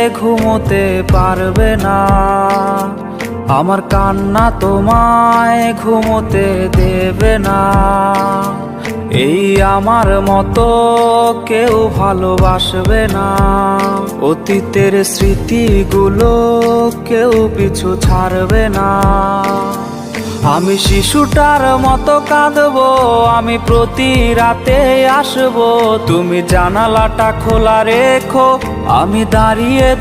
ঘুমোতে পারবে না। আমার কান্না তোমায় ঘুমোতে দেবে না। এই আমার মতো কেউ ভালোবাসবে না। অতীতের স্মৃতিগুলো কেউ পিছু ছাড়বে না। আমি শিশুটার মতো কাঁদবো, আমি প্রতি রাতে আসবো। তুমি জানালাটা খোলা রেখো, আমি দাঁড়িয়ে